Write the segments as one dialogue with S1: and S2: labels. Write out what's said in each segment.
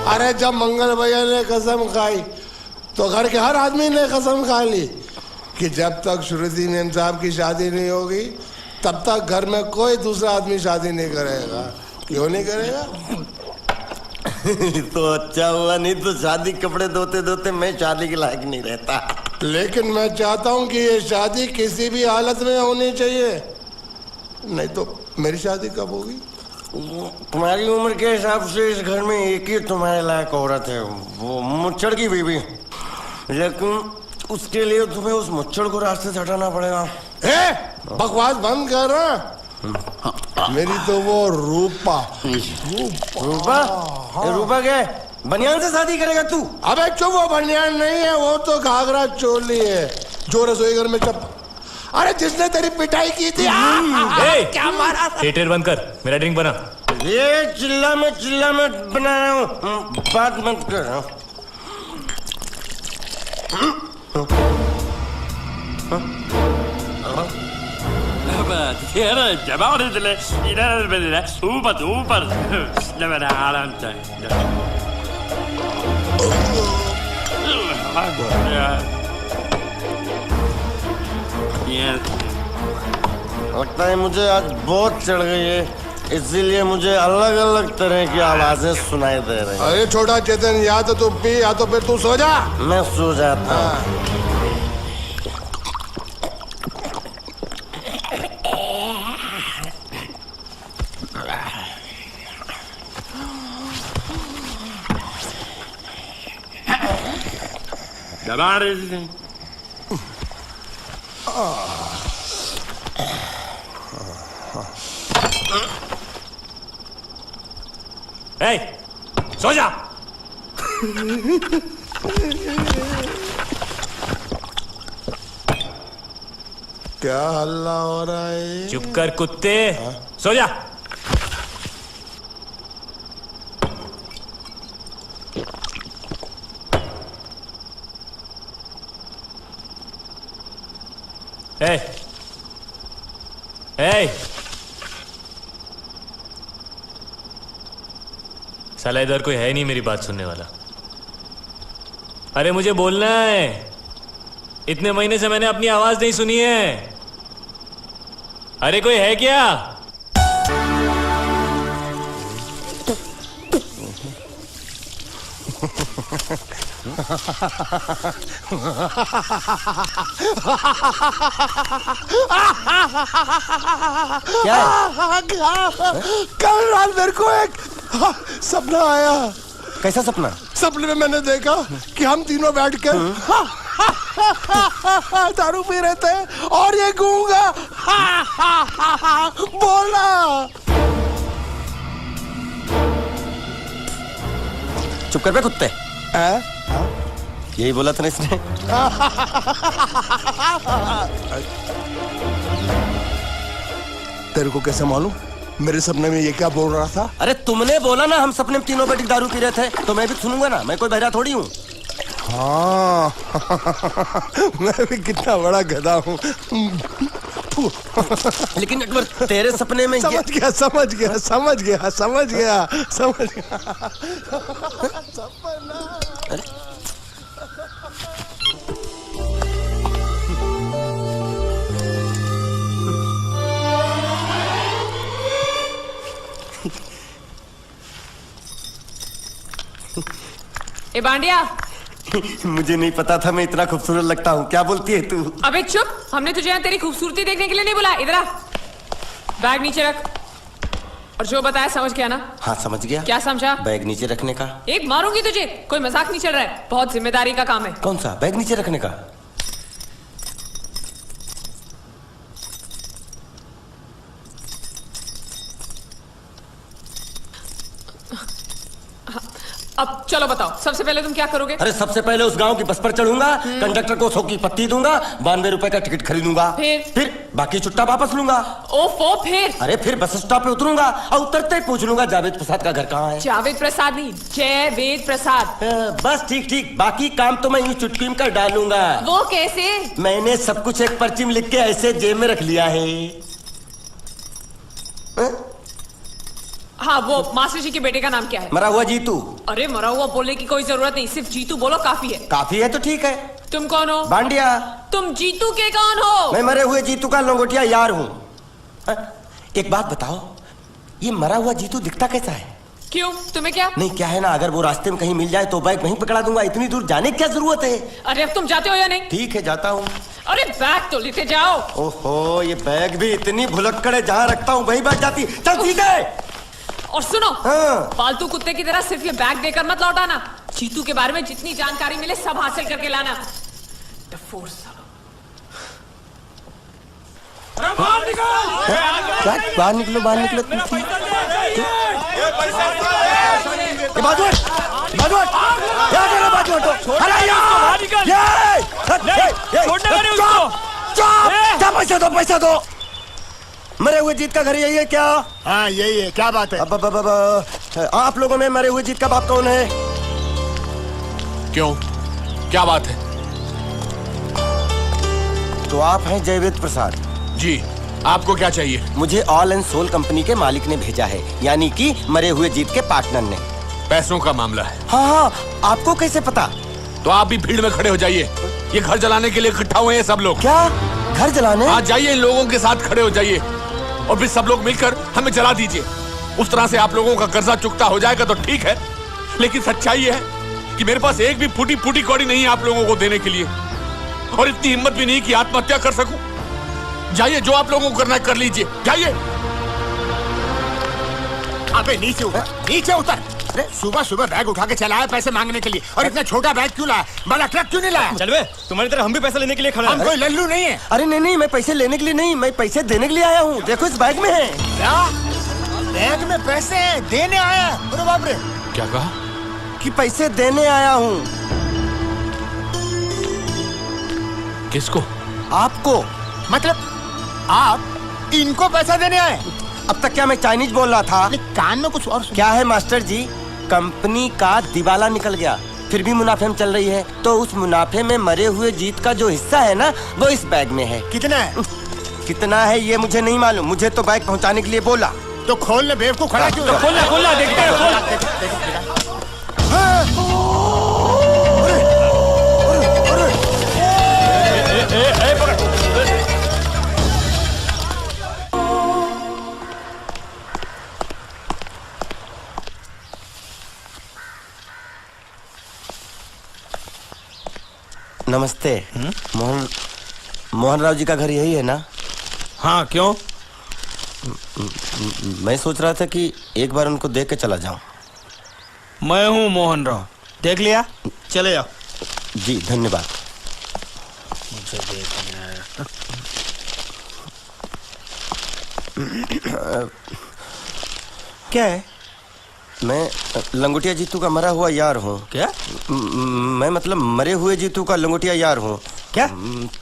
S1: अरे जब मंगल भैया ने कसम खाई तो घर के हर आदमी ने कसम खा ली कि जब तक श्रुति नेम साहब की शादी नहीं होगी तब तक घर में कोई दूसरा आदमी शादी नहीं करेगा। क्यों नहीं करेगा?
S2: तो अच्छा हुआ, नहीं तो शादी कपड़े धोते धोते मैं शादी के लायक नहीं रहता।
S1: लेकिन मैं चाहता हूँ कि ये शादी किसी भी हालत में होनी चाहिए, नहीं तो मेरी शादी कब होगी?
S2: तुम्हारी उम्र के हिसाब से इस घर में एक ही तुम्हारे लायक औरत है, वो मुच्छड़ की बीवी। लेकिन उसके लिए तुम्हें उस मुच्छड़ को रास्ते से हटाना पड़ेगा।
S1: बकवास बंद कर रहा। मेरी तो वो रूपा।
S2: रूपा? रूपा क्या बनियान से शादी करेगा तू?
S1: अबे चुप, वो बनियान नहीं है, वो तो घाघरा चोली है जो रसोई घर में अरे जिसने तेरी पिटाई की थी। क्या मारा?
S3: थिएटर बंद कर, मेरा ड्रिंक बना।
S2: ये चिल्ला मत बना रहा हूँ, बात मत कर। लगता है मुझे आज बहुत चढ़ गई है, इसीलिए मुझे अलग अलग तरह की आवाजें सुनाई दे रही हैं।
S1: अरे छोटा चेतन, या तो तू पी या तो फिर तू सो जा।
S2: मैं सो जाता हूँ। दबा रही थी।
S3: सो जा।
S1: क्या हल्ला हो रहा है?
S3: चुप कर कुत्ते, सो जा। साला इधर कोई है नहीं मेरी बात सुनने वाला। अरे मुझे बोलना है, इतने महीने से मैंने अपनी आवाज नहीं सुनी है। अरे कोई है क्या?
S2: क्या
S1: कल रात मेरे को एक सपना आया।
S2: कैसा सपना?
S1: सपने में मैंने देखा कि हम तीनों बैठ कर दारू पी रहे थे और ये गूंगा बोला।
S2: चुप कर बे कुत्ते। यही बोला था ना इसने।
S1: तेरे को कैसे मालूम मेरे सपने में ये क्या बोल रहा था?
S2: अरे तुमने बोला ना हम सपने में तीनों बैठ दारू पी रहे थे, तो मैं भी सुनूंगा ना, मैं कोई बहरा थोड़ी हूँ।
S1: हाँ मैं भी कितना बड़ा गधा हूँ।
S2: लेकिन अकबर तेरे सपने में
S1: समझ गया सपना।
S4: ए बांडिया,
S2: मुझे नहीं पता था मैं इतना खूबसूरत लगता हूँ। क्या बोलती है तू?
S4: अबे चुप, हमने तुझे यहाँ तेरी खूबसूरती देखने के लिए नहीं बुलाया। इधर आ, बैग नीचे रख। और जो बताया समझ गया ना?
S2: हाँ समझ गया।
S4: क्या समझा?
S2: बैग नीचे रखने का।
S4: एक मारूंगी तुझे, कोई मजाक नहीं चल रहा है, बहुत जिम्मेदारी का काम है।
S2: कौन सा? बैग नीचे रखने का।
S4: अब चलो बताओ, सबसे पहले तुम क्या करोगे?
S2: अरे सबसे पहले उस गांव की बस पर चढ़ूंगा, कंडक्टर को 100 की पत्ती दूंगा, 92 रुपए का टिकट खरीदूंगा। फिर बाकी छुट्टा वापस लूंगा।
S4: ओफो, फिर?
S2: अरे फिर बस स्टॉप पे उतरूंगा और उतरते ही पूछ लूंगा जावेद प्रसाद का घर कहाँ है।
S4: जावेद प्रसाद नहीं, जयवेद प्रसाद।
S2: बस ठीक, बाकी काम तो मैं यूं चुटकी में कर डालूंगा।
S4: वो कैसे?
S2: मैंने सब कुछ एक पर्ची में लिख के ऐसे जेब में रख लिया है।
S4: हाँ, वो मास्टर जी के बेटे का नाम क्या है?
S2: मरा हुआ जीतू।
S4: अरे मरा हुआ बोलने की कोई जरूरत नहीं, सिर्फ जीतू बोलो काफी है।
S2: काफी है तो ठीक है।
S4: तुम कौन हो?
S2: बांडिया।
S4: तुम जीतू के कौन हो?
S2: मैं मरे हुए जीतू का लंगोटिया यार हूँ। एक बात बताओ, ये मरा हुआ जीतू दिखता कैसा है?
S4: क्यों, तुम्हें क्या?
S2: नहीं, क्या है ना, अगर वो रास्ते में कहीं मिल जाए तो बैग वहीं पकड़ा दूंगा। इतनी दूर जाने की क्या जरूरत है?
S4: अरे अब तुम जाते हो या नहीं?
S2: ठीक है, जाता हूँ।
S4: अरे बैग तो लेते जाओ।
S2: ओहो, ये बैग भी इतनी भुलक्कड़ है, जहाँ रखता हूँ वहीं बैठ जाती। चल ठीक है।
S4: और सुनो,
S2: हाँ।
S4: पालतू कुत्ते की तरह सिर्फ ये बैग देकर मत लौटाना। जीतू के बारे में जितनी जानकारी मिले सब हासिल करके लाना। डफोर सालो।
S2: बाहर निकलो, बाहर निकलो। पैसा दो। मरे हुए जीत का घर यही है क्या?
S5: हाँ यही है। क्या बात है?
S2: आप लोगों में मरे हुए जीत का बाप कौन है?
S6: क्यों, क्या बात है?
S2: तो आप हैं जयवेद प्रसाद
S6: जी, आपको क्या चाहिए?
S2: मुझे ऑल एंड सोल कंपनी के मालिक ने भेजा है, यानी कि मरे हुए जीत के पार्टनर ने।
S6: पैसों का मामला है।
S2: हाँ, आपको कैसे पता?
S6: तो आप भी भीड़ में खड़े हो जाइए। ये घर जलाने के लिए इकट्ठा हुए हैं सब लोग।
S2: क्या घर जलाने?
S6: आज जाइए, इन लोगों के साथ खड़े हो जाइए और फिर सब लोग मिलकर हमें जला दीजिए। उस तरह से आप लोगों का कर्जा चुकता हो जाएगा तो ठीक है, लेकिन सच्चाई है कि मेरे पास एक भी फूटी फूटी कौड़ी नहीं है आप लोगों को देने के लिए, और इतनी हिम्मत भी नहीं कि आत्महत्या कर सकूं। जाइए, जो आप लोगों को करना है कर लीजिए, जाइए।
S5: अबे नीचे उतर, नीचे उतर। सुबह सुबह बैग उठा के चला है पैसे मांगने के लिए, और इतना छोटा बैग क्यों लाया? बड़ा ट्रक क्यों नहीं लाया?
S7: चल बे, तुम्हारी तरह हम भी पैसे लेने के लिए खड़े हैं।
S5: हम कोई लल्लू नहीं है।
S2: अरे नहीं नहीं, मैं पैसे लेने के लिए नहीं, मैं पैसे देने के लिए आया हूँ। देखो इस बैग में है।
S5: क्या बैग में पैसे हैं? देने आया? अरे बाप रे।
S6: क्या कहा?
S2: कि पैसे देने आया हूँ।
S6: किसको?
S2: आपको।
S5: मतलब आप इनको पैसा देने आए?
S2: अब तक क्या मैं चाइनीज बोल रहा था?
S5: कान में कुछ और
S2: क्या है मास्टर जी, कंपनी का दिवाला निकल गया, फिर भी मुनाफे में चल रही है, तो उस मुनाफे में मरे हुए जीत का जो हिस्सा है ना, वो इस बैग में है।
S5: कितना है?
S2: कितना है ये मुझे नहीं मालूम, मुझे तो बैग पहुंचाने के लिए बोला।
S5: तो खोल ले, बेवकूफ खड़ा क्यों है?
S7: खोलना खोलना, देखते हैं, खोल।
S2: नमस्ते। मोहन राव जी का घर यही है ना?
S7: हाँ, क्यों?
S2: मैं सोच रहा था कि एक बार उनको देख के चला जाऊं।
S7: मैं हूँ मोहन राव, देख लिया, चले जाओ।
S2: जी धन्यवाद।
S7: मुझे देखना है।
S2: क्या है? मैं लंगोटिया जीतू का मरा हुआ यार हूँ।
S7: क्या?
S2: मैं मतलब मरे हुए जीतू का लंगोटिया यार हूँ।
S7: क्या?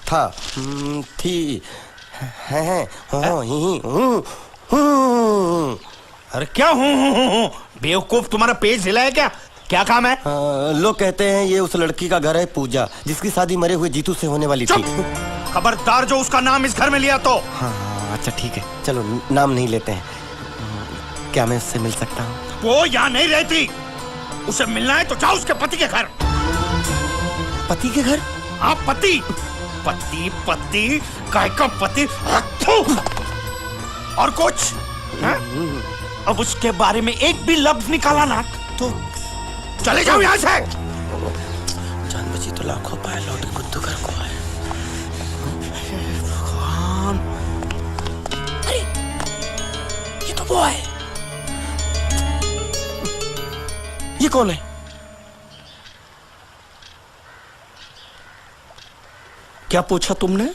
S2: था, थी, है, हूँ।
S7: अरे क्या हूँ? बेवकूफ, तुम्हारा पेट हिला है क्या? क्या काम है?
S2: लोग कहते हैं ये उस लड़की का घर है पूजा, जिसकी शादी मरे हुए जीतू से होने वाली थी।
S7: खबरदार जो उसका नाम इस घर में लिया तो।
S2: हाँ अच्छा ठीक है, चलो नाम नहीं लेते हैं। क्या मैं उससे मिल सकता हूँ?
S7: वो यहाँ नहीं रहती, उसे मिलना है तो जाओ उसके पति के घर।
S2: पति के घर?
S7: हाँ, पति पति पति, काय का पति। और कुछ है? अब उसके बारे में एक भी लफ्ज निकाला ना तो चले जाओ यहाँ से।
S2: जान बची तो लाखों पाए, लौट के बुद्धू घर को आए।
S4: अरे ये तो वो है।
S2: ये कौन है?
S7: क्या पूछा तुमने?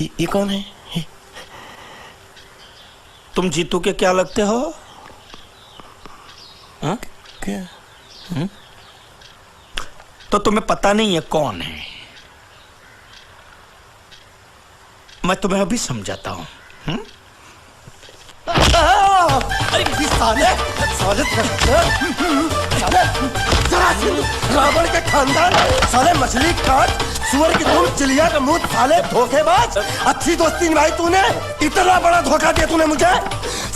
S2: ये कौन है?
S7: तुम जीतू के क्या लगते हो? हा?
S2: क्या?
S7: तो तुम्हें पता नहीं है कौन है? मैं तुम्हें अभी समझाता हूं।
S2: अरे साले साले जरासीन रावण के खानदान साले मछली काट सुअर की तुम चिड़िया का मुंह साले धोखेबाज अच्छी दोस्ती निभाई तूने इतना बड़ा धोखा दिया तूने मुझे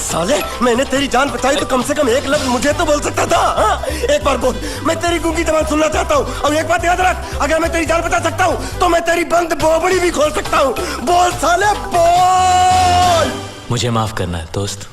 S2: साले मैंने तेरी जान बचाई तो कम से कम एक लफ्ज मुझे तो बोल सकता था हाँ? एक बार बोल मैं तेरी गूंगी जबान सुनना चाहता हूँ और एक बात याद रख अगर मैं तेरी जान बचा सकता हूँ तो मैं तेरी बंद बोबड़ी भी खोल सकता हूँ बोल साले बोल
S3: मुझे माफ करना है दोस्त।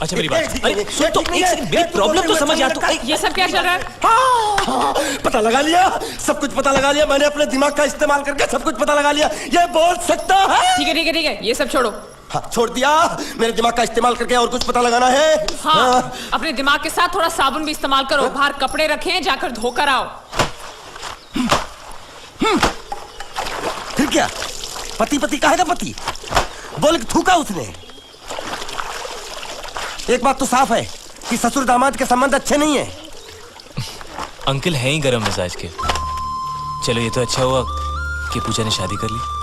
S3: अच्छा मेरी बात अरे सुन तो एक सेकंड मेरी प्रॉब्लम तो समझ यार तू
S4: ये सब क्या चल रहा है?
S2: हाँ, पता लगा लिया सब कुछ पता लगा लिया मैंने अपने दिमाग का इस्तेमाल करके सब कुछ पता लगा लिया ये बोल सकता है
S4: ठीक है ठीक है ठीक है ये सब छोड़ो।
S2: हाँ, छोड़ दिया मेरे दिमाग का इस्तेमाल करके और कुछ पता लगाना है
S4: हाँ, अपने दिमाग के साथ थोड़ा साबुन भी इस्तेमाल करो बाहर कपड़े रखें जाकर धोकर आओ।
S2: फिर क्या पति पति कहेगा पति बोल के थूका उसने एक बात तो साफ है कि ससुर दामाद के संबंध अच्छे नहीं है
S3: अंकल हैं ही गरम मिजाज के। चलो ये तो अच्छा हुआ कि पूजा ने शादी कर ली।